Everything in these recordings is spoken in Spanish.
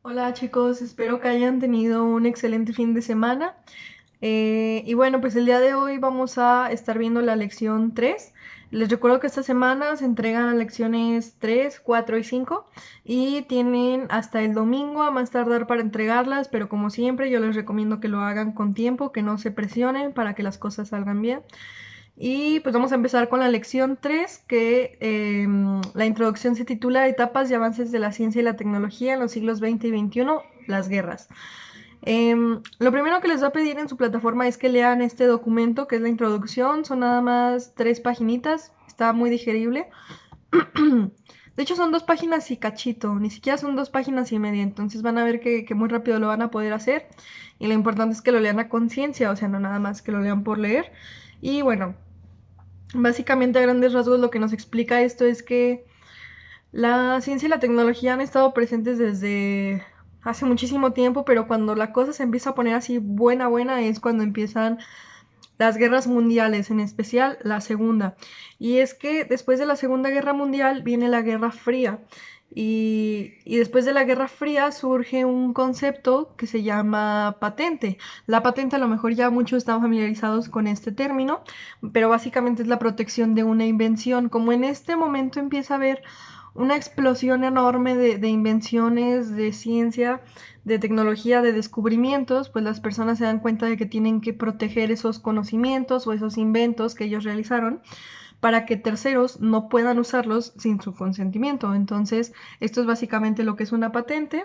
Hola chicos, espero que hayan tenido un excelente fin de semana. Y bueno, pues el día de hoy vamos a estar viendo la lección 3. Les recuerdo que esta semana se entregan las lecciones 3, 4 y 5 y tienen hasta el domingo a más tardar para entregarlas, pero como siempre yo les recomiendo que lo hagan con tiempo, que no se presionen para que las cosas salgan bien. Y pues vamos a empezar con la lección 3, que la introducción se titula Etapas y avances de la ciencia y la tecnología en los siglos XX y XXI, las guerras. Lo primero que les voy a pedir en su plataforma es que lean este documento, que es la introducción. Son nada más 3 paginitas, está muy digerible. De hecho son 2 páginas y cachito, ni siquiera son 2 páginas y media, entonces van a ver que muy rápido lo van a poder hacer. Y lo importante es que lo lean a conciencia, o sea, no nada más que lo lean por leer. Y bueno, básicamente, a grandes rasgos, lo que nos explica esto es que la ciencia y la tecnología han estado presentes desde hace muchísimo tiempo, pero cuando la cosa se empieza a poner así buena, buena, es cuando empiezan las guerras mundiales, en especial la segunda. Y es que después de la Segunda Guerra Mundial viene la Guerra Fría. Y después de la Guerra Fría surge un concepto que se llama patente. La patente, a lo mejor ya muchos están familiarizados con este término, pero básicamente es la protección de una invención. Como en este momento empieza a haber una explosión enorme de invenciones, de ciencia, de tecnología, de descubrimientos, pues las personas se dan cuenta de que tienen que proteger esos conocimientos o esos inventos que ellos realizaron para que terceros no puedan usarlos sin su consentimiento. Entonces, esto es básicamente lo que es una patente.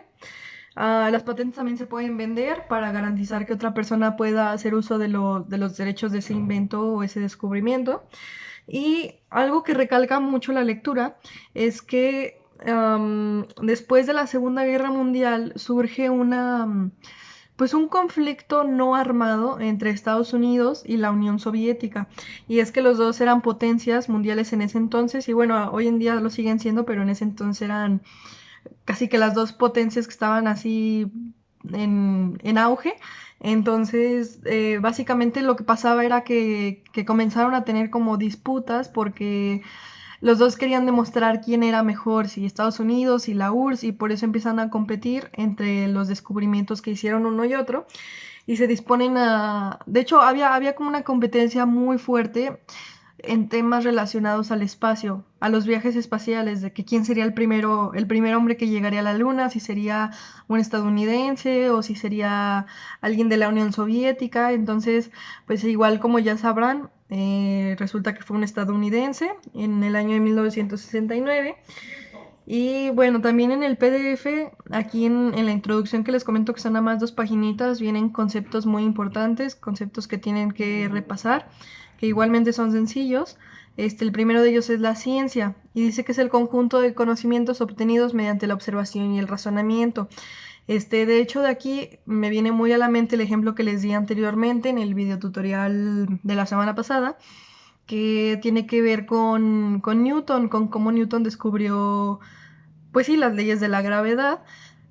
Las patentes también se pueden vender para garantizar que otra persona pueda hacer uso de los derechos de ese invento o ese descubrimiento. Y algo que recalca mucho la lectura es que después de la Segunda Guerra Mundial surge pues un conflicto no armado entre Estados Unidos y la Unión Soviética. Y es que los dos eran potencias mundiales en ese entonces, y bueno, hoy en día lo siguen siendo, pero en ese entonces eran casi que las dos potencias que estaban así en auge. Entonces, básicamente lo que pasaba era que comenzaron a tener como disputas porque los dos querían demostrar quién era mejor, si Estados Unidos y la URSS, y por eso empiezan a competir entre los descubrimientos que hicieron uno y otro. Y se disponen a... De hecho, había como una competencia muy fuerte en temas relacionados al espacio, a los viajes espaciales, de que quién sería el primer hombre que llegaría a la Luna, si sería un estadounidense o si sería alguien de la Unión Soviética. Entonces, pues igual como ya sabrán, resulta que fue un estadounidense en el año de 1969. Y bueno, también en el PDF, aquí en la introducción que les comento que son nada más 2 paginitas, vienen conceptos muy importantes, conceptos que tienen que repasar, que igualmente son sencillos. El primero de ellos es la ciencia, y dice que es el conjunto de conocimientos obtenidos mediante la observación y el razonamiento. De hecho, de aquí me viene muy a la mente el ejemplo que les di anteriormente en el video tutorial de la semana pasada, que tiene que ver con Newton, con cómo Newton descubrió, pues sí, las leyes de la gravedad.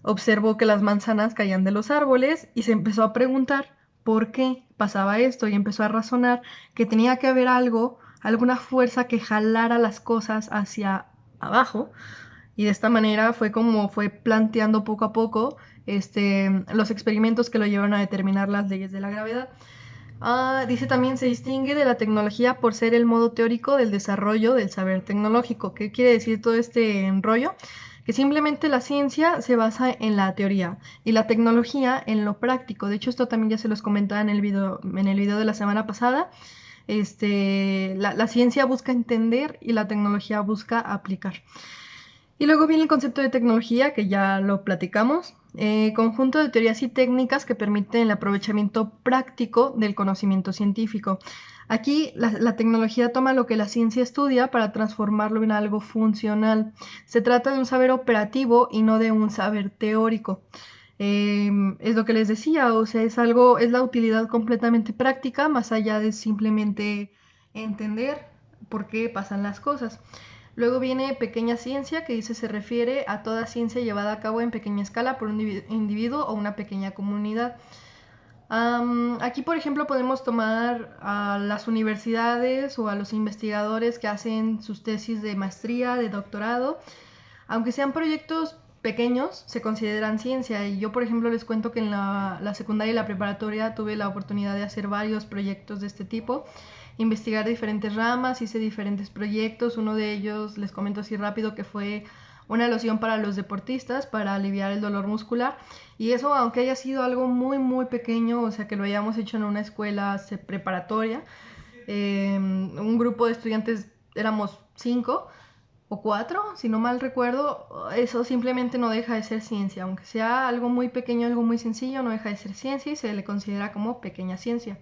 Observó que las manzanas caían de los árboles y se empezó a preguntar por qué pasaba esto, y empezó a razonar que tenía que haber algo, alguna fuerza que jalara las cosas hacia abajo, y de esta manera fue como fue planteando poco a poco los experimentos que lo llevaron a determinar las leyes de la gravedad. Dice también se distingue de la tecnología por ser el modo teórico del desarrollo del saber tecnológico. ¿Qué quiere decir todo este enrollo? Que simplemente la ciencia se basa en la teoría y la tecnología en lo práctico. De hecho, esto también ya se los comentaba en el video de la semana pasada. La ciencia busca entender y la tecnología busca aplicar. Y luego viene el concepto de tecnología, que ya lo platicamos, conjunto de teorías y técnicas que permiten el aprovechamiento práctico del conocimiento científico. Aquí la tecnología toma lo que la ciencia estudia para transformarlo en algo funcional. Se trata de un saber operativo y no de un saber teórico. Es lo que les decía, o sea, es la utilidad completamente práctica, más allá de simplemente entender por qué pasan las cosas. Luego viene pequeña ciencia, que dice se refiere a toda ciencia llevada a cabo en pequeña escala por un individuo o una pequeña comunidad. Aquí, por ejemplo, podemos tomar a las universidades o a los investigadores que hacen sus tesis de maestría, de doctorado, aunque sean proyectos pequeños se consideran ciencia. Y yo, por ejemplo, les cuento que en la secundaria y la preparatoria tuve la oportunidad de hacer varios proyectos de este tipo, investigar diferentes ramas, hice diferentes proyectos. Uno de ellos, les comento así rápido, que fue una loción para los deportistas para aliviar el dolor muscular. Y eso, aunque haya sido algo muy, muy pequeño, o sea, que lo hayamos hecho en una escuela preparatoria, un grupo de estudiantes, éramos 5 o 4, si no mal recuerdo, eso simplemente no deja de ser ciencia. Aunque sea algo muy pequeño, algo muy sencillo, no deja de ser ciencia y se le considera como pequeña ciencia.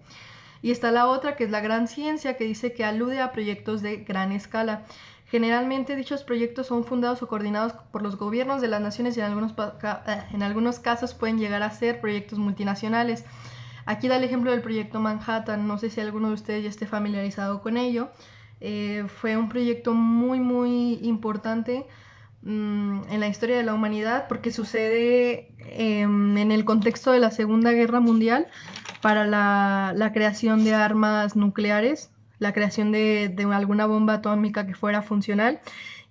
Y está la otra, que es la gran ciencia, que dice que alude a proyectos de gran escala. Generalmente dichos proyectos son fundados o coordinados por los gobiernos de las naciones y en algunos casos pueden llegar a ser proyectos multinacionales. Aquí da el ejemplo del proyecto Manhattan, no sé si alguno de ustedes ya esté familiarizado con ello. Fue un proyecto muy, muy importante en la historia de la humanidad porque sucede en el contexto de la Segunda Guerra Mundial para la creación de armas nucleares, la creación de alguna bomba atómica que fuera funcional.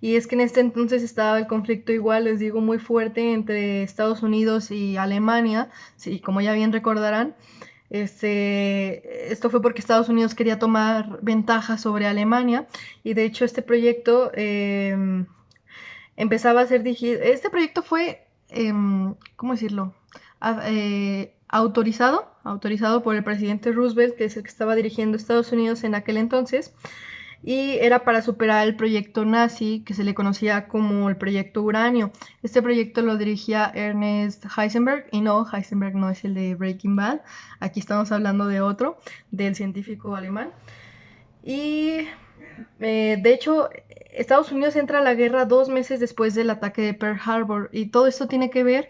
Y es que en este entonces estaba el conflicto igual, les digo, muy fuerte entre Estados Unidos y Alemania, sí, como ya bien recordarán. Esto fue porque Estados Unidos quería tomar ventaja sobre Alemania y de hecho este proyecto empezaba a ser dirigido. Este proyecto fue, ¿cómo decirlo? Autorizado por el presidente Roosevelt, que es el que estaba dirigiendo Estados Unidos en aquel entonces, y era para superar el proyecto nazi que se le conocía como el proyecto Uranio. Este proyecto lo dirigía Ernest Heisenberg, y no, Heisenberg no es el de Breaking Bad, aquí estamos hablando de otro, del científico alemán. Y de hecho, Estados Unidos entra a la guerra 2 meses después del ataque de Pearl Harbor, y todo esto tiene que ver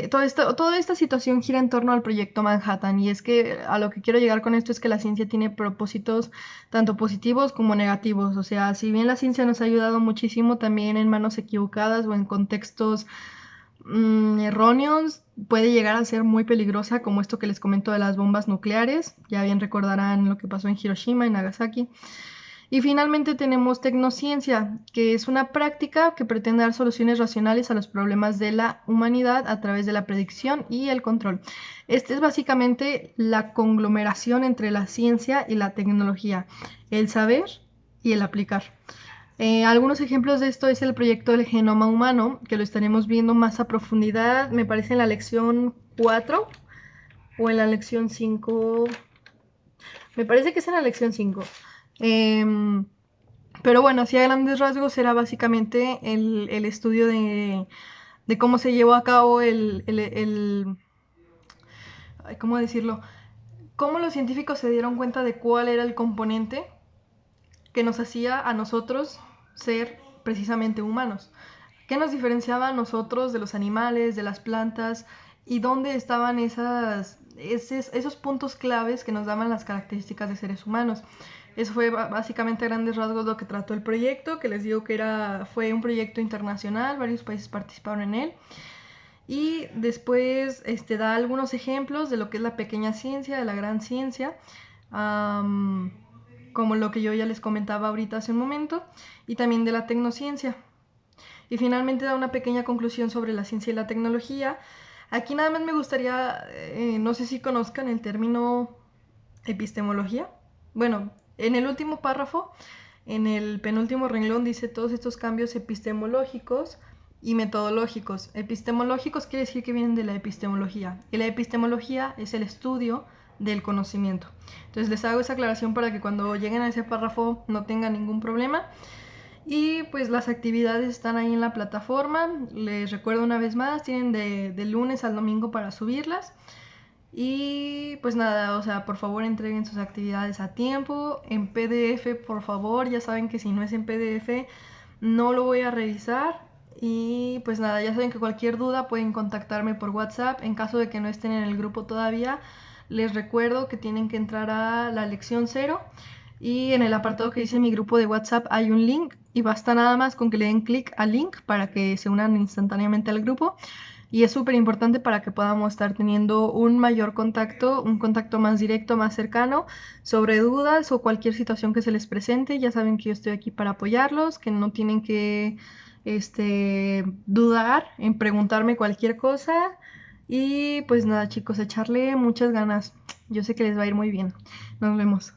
toda esta situación gira en torno al proyecto Manhattan, y es que a lo que quiero llegar con esto es que la ciencia tiene propósitos tanto positivos como negativos. O sea, si bien la ciencia nos ha ayudado muchísimo, también en manos equivocadas o en contextos erróneos puede llegar a ser muy peligrosa, como esto que les comento de las bombas nucleares. Ya bien recordarán lo que pasó en Hiroshima y Nagasaki. Y finalmente tenemos tecnociencia, que es una práctica que pretende dar soluciones racionales a los problemas de la humanidad a través de la predicción y el control. Este es básicamente la conglomeración entre la ciencia y la tecnología, el saber y el aplicar. Algunos ejemplos de esto es el proyecto del genoma humano, que lo estaremos viendo más a profundidad, me parece en la lección 4 o en la lección 5. Me parece que es en la lección 5. Pero bueno, así a grandes rasgos era básicamente el estudio de cómo se llevó a cabo ¿cómo decirlo? Cómo los científicos se dieron cuenta de cuál era el componente que nos hacía a nosotros ser precisamente humanos. ¿Qué nos diferenciaba a nosotros de los animales, de las plantas? ¿Y dónde estaban esos puntos claves que nos daban las características de seres humanos? Eso fue básicamente a grandes rasgos lo que trató el proyecto, que les digo que fue un proyecto internacional, varios países participaron en él. Y después da algunos ejemplos de lo que es la pequeña ciencia, de la gran ciencia, como lo que yo ya les comentaba ahorita hace un momento, y también de la tecnociencia. Y finalmente da una pequeña conclusión sobre la ciencia y la tecnología. Aquí nada más me gustaría, no sé si conozcan el término epistemología. Bueno, en el último párrafo, en el penúltimo renglón dice todos estos cambios epistemológicos y metodológicos. Epistemológicos quiere decir que vienen de la epistemología, y la epistemología es el estudio del conocimiento. Entonces les hago esa aclaración para que cuando lleguen a ese párrafo no tengan ningún problema. Y pues las actividades están ahí en la plataforma. Les recuerdo una vez más, tienen de lunes al domingo para subirlas. Y pues nada, o sea, por favor entreguen sus actividades a tiempo. En PDF, por favor, ya saben que si no es en PDF no lo voy a revisar. Y pues nada, ya saben que cualquier duda pueden contactarme por WhatsApp. En caso de que no estén en el grupo todavía, les recuerdo que tienen que entrar a la lección 0 y en el apartado que dice mi grupo de WhatsApp hay un link y basta nada más con que le den clic al link para que se unan instantáneamente al grupo. Y es súper importante para que podamos estar teniendo un mayor contacto, un contacto más directo, más cercano, sobre dudas o cualquier situación que se les presente. Ya saben que yo estoy aquí para apoyarlos, que no tienen que dudar en preguntarme cualquier cosa. Y pues nada, chicos, echarle muchas ganas. Yo sé que les va a ir muy bien. Nos vemos.